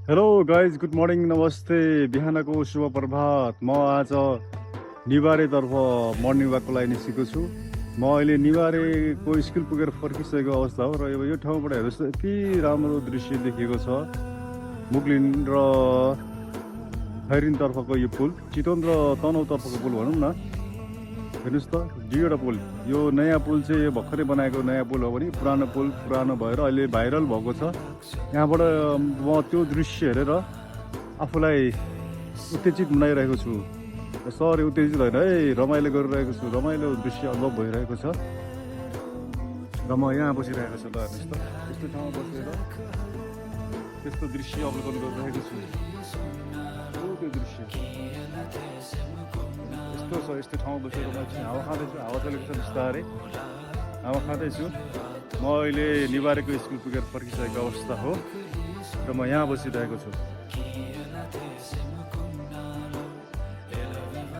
Hello guys, good morning, नमस्ते, बिहानको शुभ प्रभात। म आज निबारेतर्फ मर्निङ वाकको लागि निस्केको छु। म अहिले निबारेको स्कुल पुगेर फर्किसकेको अवस्था हो र यो ठाउँबाट हेर्नुहोस् त यति राम्रो दृश्य देखिएको छ। मुक्लिन र खैरिनतर्फको यो पुल, चितवन र तनहुँतर्फको पुल भनौँ न। हेर्नुहोस् त, दुईवटा पुल। यो नयाँ पुल चाहिँ यो भर्खरै बनाएको नयाँ पुल हो भने पुरानो पुल पुरानो भएर अहिले भाइरल भएको छ। यहाँबाट म त्यो दृश्य हेरेर आफूलाई उत्तेजित बनाइरहेको छु। सरी, उत्तेजित होइन है, रमाइलो गरिरहेको छु। रमाइलो दृश्य अनुभव भइरहेको छ र म यहाँ बसिरहेको छु। ल हेर्नुहोस् त, यस्तो ठाउँमा बसेर त्यस्तो दृश्य अवलोकन गरिरहेको छु। त्यो दृश्य यस्तो छ। यस्तो ठाउँमा बसेर म एकछिन हावा खाँदैछु। हावा चलेको छ बिस्तारै, हावा खाँदैछु। म अहिले निबारेको स्कुल पुगेर फर्किसकेको अवस्था हो र म यहाँ बसिरहेको छु।